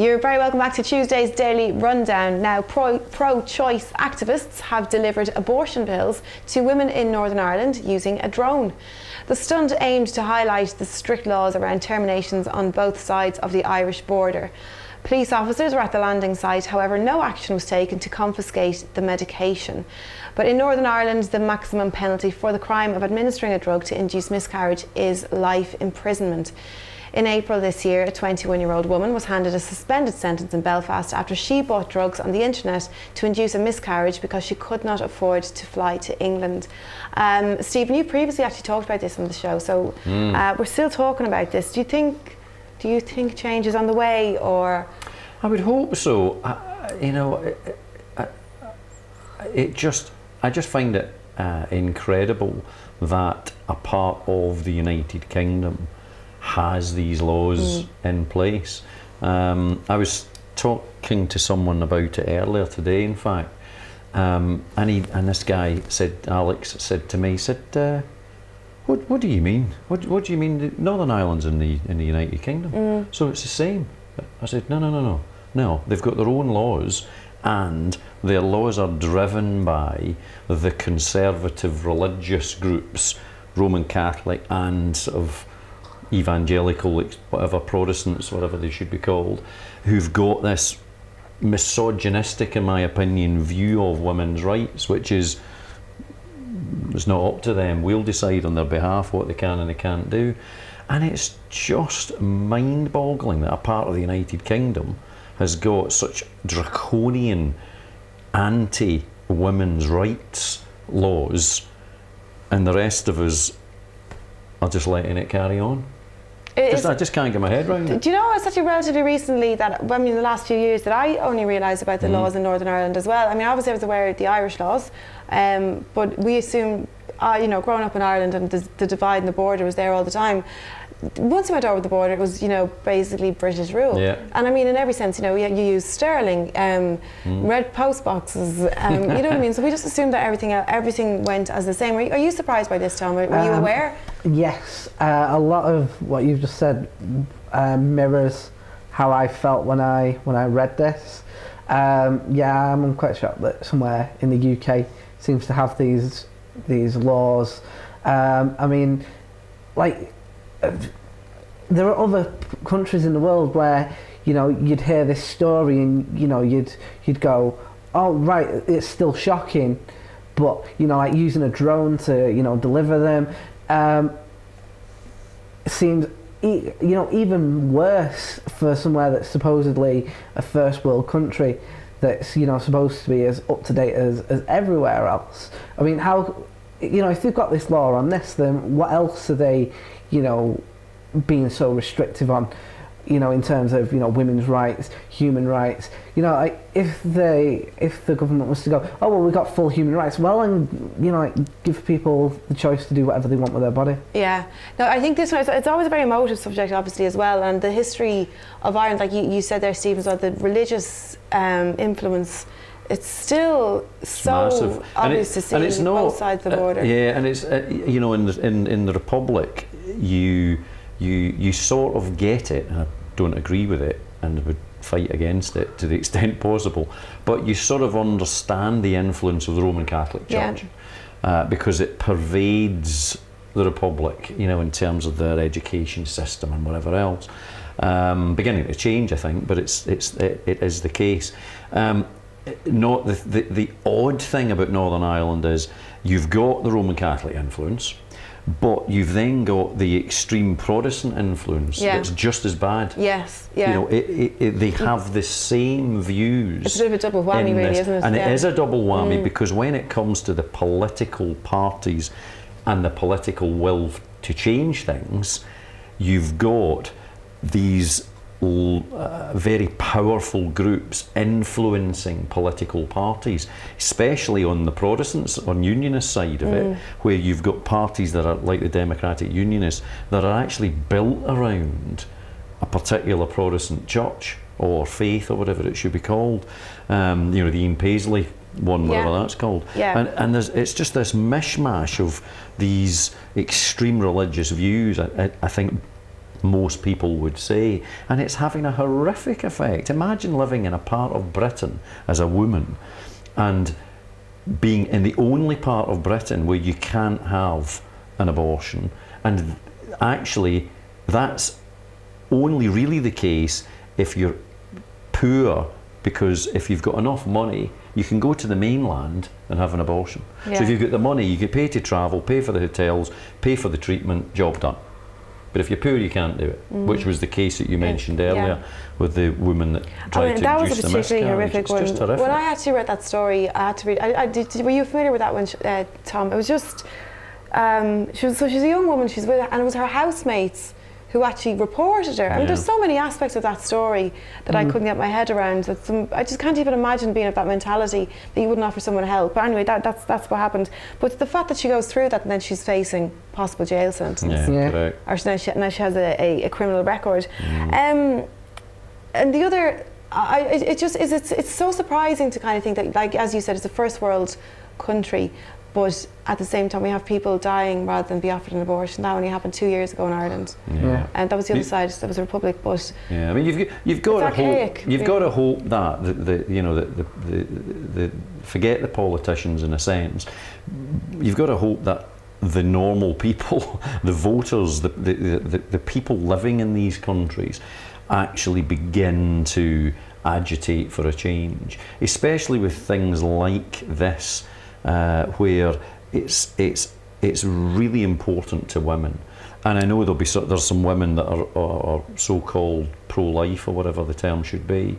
You're very welcome back to Tuesday's Daily Rundown. Now, pro-choice activists have delivered abortion pills to women in Northern Ireland using a drone. The stunt aimed to highlight the strict laws around terminations on both sides of the Irish border. Police officers were at the landing site, however no action was taken to confiscate the medication. But in Northern Ireland, the maximum penalty for the crime of administering a drug to induce miscarriage is life imprisonment. In April this year, a 21-year-old woman was handed a suspended sentence in Belfast after she bought drugs on the internet to induce a miscarriage because she could not afford to fly to England. Stephen, you previously actually talked about this on the show, so we're still talking about this. Do you think change is on the way, or? I would hope so. I just find it incredible that a part of the United Kingdom has these laws in place. I was talking to someone about it earlier today, in fact, and this guy said, Alex said to me, what do you mean? What do you mean? The Northern Ireland's in the United Kingdom, so it's the same. I said, no. They've got their own laws, and their laws are driven by the conservative religious groups, Roman Catholic and sort of evangelical, whatever, Protestants, whatever they should be called, who've got this misogynistic, in my opinion, view of women's rights, which is, it's not up to them. We'll decide on their behalf what they can and they can't do. And it's just mind-boggling that a part of the United Kingdom has got such draconian anti-women's rights laws, and the rest of us are just letting it carry on. I just can't get my head around it. Do you know, it's actually relatively recently that, in the last few years, that I only realised about the laws in Northern Ireland as well. I mean, obviously I was aware of the Irish laws, but we assumed, growing up in Ireland, and the divide and the border was there all the time. Once you went over the border, it was, basically British rule. Yeah. And I mean, in every sense, you use sterling, red post boxes, you know what I mean? So we just assumed that everything went as the same. Are you surprised by this, Tom? Were you aware? Yes, a lot of what you've just said mirrors how I felt when I read this. I'm quite shocked that somewhere in the UK seems to have these laws. I mean, like, there are other countries in the world where you'd hear this story and you'd go, oh right, it's still shocking, but like using a drone to deliver them seems even worse for somewhere that's supposedly a first world country that's supposed to be as up to date as everywhere else. I mean, how if they've got this law on this, then what else are they being so restrictive on, in terms of women's rights, human rights? If the government was to go, oh well, we've got full human rights, well, and give people the choice to do whatever they want with their body. Yeah, no, I think this one, it's always a very emotive subject, obviously, as well, and the history of Ireland, like you said there, Stephen, so the religious influence. It's still so massive. Obvious to see and it's not, both sides of the border. And it's in the Republic, you sort of get it, and I don't agree with it, and would fight against it to the extent possible. But you sort of understand the influence of the Roman Catholic Church, because it pervades the Republic, in terms of their education system and whatever else. Beginning to change, I think, but it is the case. Not the odd thing about Northern Ireland is you've got the Roman Catholic influence, but you've then got the extreme Protestant influence that's just as bad. Yes, yeah. They have the same views. It's a bit of a double whammy, really, isn't it? And it is a double whammy, because when it comes to the political parties and the political will to change things, you've got these very powerful groups influencing political parties, especially on the Protestants, on Unionist side of it, where you've got parties that are like the Democratic Unionists that are actually built around a particular Protestant church or faith or whatever it should be called. The Ian Paisley one, whatever that's called. And it's just this mishmash of these extreme religious views. I think most people would say, and it's having a horrific effect. Imagine living in a part of Britain as a woman and being in the only part of Britain where you can't have an abortion, and actually that's only really the case if you're poor, because if you've got enough money you can go to the mainland and have an abortion. So if you've got the money, you could pay to travel, pay for the hotels, pay for the treatment, job done. But if you're poor, you can't do it, which was the case that you mentioned earlier with the woman that tried to that induce was a the particularly horrific miscarriage. one. It's just horrific. When I actually read that story, I had to read. Were you familiar with that one, Tom? It was just she's a young woman. She's with, and it was her housemates who actually reported her. I mean, there's so many aspects of that story that I couldn't get my head around. I just can't even imagine being of that mentality that you wouldn't offer someone help. But anyway, that's what happened. But the fact that she goes through that and then she's facing possible jail sentence. Correct. Or now she has a criminal record. And the other, it's so surprising to kind of think that, like as you said, it's a first world country, but at the same time we have people dying rather than be offered an abortion. That only happened 2 years ago in Ireland, and that was the other side. That was a republic, but I mean you've got to hope. You've got to hope that the forget the politicians in a sense. You've got to hope that the normal people, the voters, the people living in these countries, actually begin to agitate for a change, especially with things like this. Where it's really important to women, and I know there's some women that are so-called pro-life or whatever the term should be,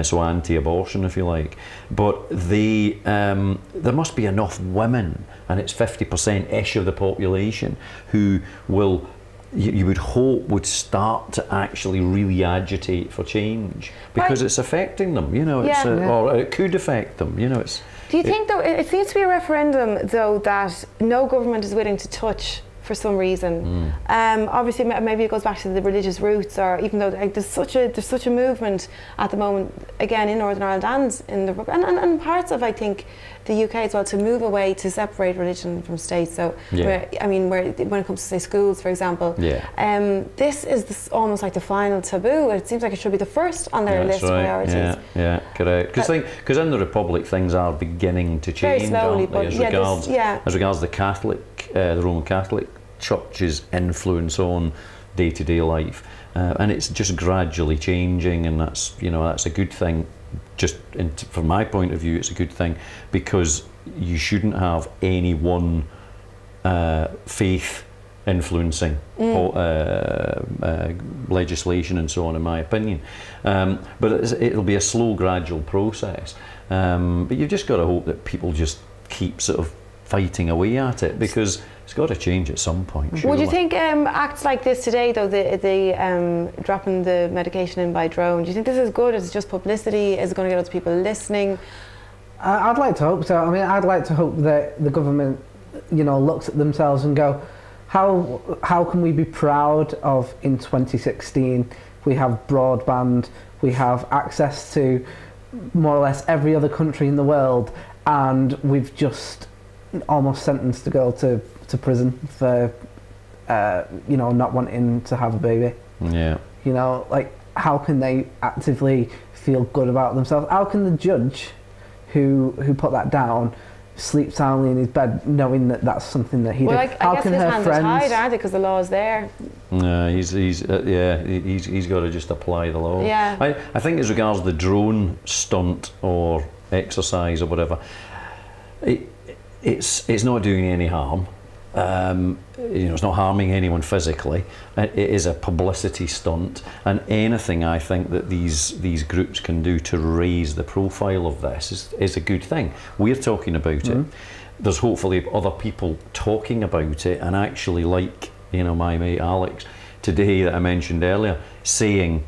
so anti-abortion if you like, but there must be enough women, and it's 50%-ish of the population who will, you would hope, would start to actually really agitate for change, because it's affecting them, or it could affect them, it's. Do you think, though, it seems to be a referendum, though, that no government is willing to touch for some reason? Obviously, maybe it goes back to the religious roots, or even though there's such a movement at the moment, again in Northern Ireland and in the and parts of, I think, the UK as well, to move away, to separate religion from state. So, when it comes to, say, schools, for example, this is almost like the final taboo. It seems like it should be the first on their list of priorities. Yeah, correct. Because in the Republic, things are beginning to change, very slowly, aren't they, as regards the Catholic, the Roman Catholic Church's influence on day-to-day life, and it's just gradually changing, and that's a good thing. Just from my point of view, it's a good thing, because you shouldn't have any one faith influencing legislation and so on, in my opinion. But it'll be a slow, gradual process. But you've just got to hope that people just keep sort of fighting away at it, because it's got to change at some point. Surely. Would you think acts like this today, though, the dropping the medication in by drone, do you think this is good? Is it just publicity? Is it going to get other people listening? I'd like to hope so. I mean, I'd like to hope that the government, looks at themselves and go, how can we be proud of, in 2016 we have broadband, we have access to more or less every other country in the world, and we've just almost sentenced a girl to prison for not wanting to have a baby. How can they actively feel good about themselves? How can the judge who put that down sleep soundly in his bed knowing that that's something that he did? I guess his hands are tied, aren't they, because the law is there? No, he's got to just apply the law. I think as regards the drone stunt or exercise or whatever, it's not doing any harm. It's not harming anyone physically. It is a publicity stunt, and anything I think that these groups can do to raise the profile of this is a good thing. We're talking about it. There's hopefully other people talking about it, and actually, like my mate Alex today that I mentioned earlier, saying,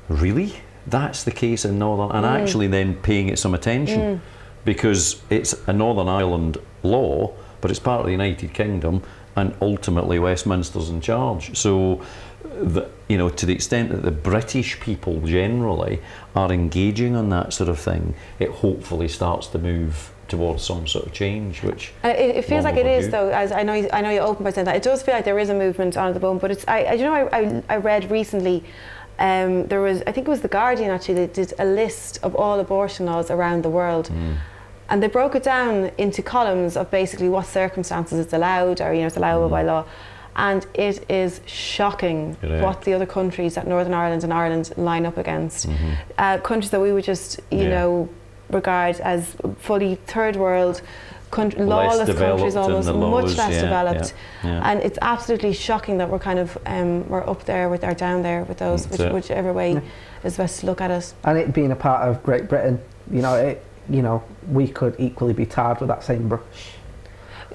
really, that's the case in Northern, and actually then paying it some attention, because it's a Northern Ireland law, but it's part of the United Kingdom, and ultimately Westminster's in charge. So, to the extent that the British people generally are engaging on that sort of thing, it hopefully starts to move towards some sort of change, which it feels long like it is, overdue. though. As I know you opened by saying that, it does feel like there is a movement on at the moment. But it's I read recently. There was, I think it was the Guardian actually, that did a list of all abortion laws around the world, and they broke it down into columns of basically what circumstances it's allowed, or it's allowable by law. And it is shocking what the other countries that Northern Ireland and Ireland line up against. Countries that we would just, regard as fully third world, lawless countries, almost much less developed. And it's absolutely shocking that we're kind of, we're up there with, or down there with those, whichever way is best to look at it. And it being a part of Great Britain, we could equally be tarred with that same brush.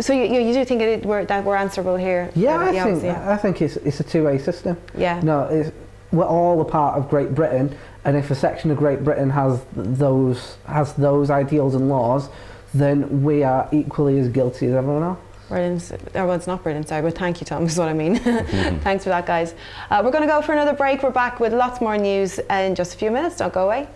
So you do think that we're answerable here? Yeah, I think it's a two-way system. Yeah. No, we're all a part of Great Britain, and if a section of Great Britain has those ideals and laws, then we are equally as guilty as everyone else. Brilliant. Well, it's not brilliant, sorry, but thank you, Tom, is what I mean. Thanks for that, guys. We're going to go for another break. We're back with lots more news in just a few minutes. Don't go away.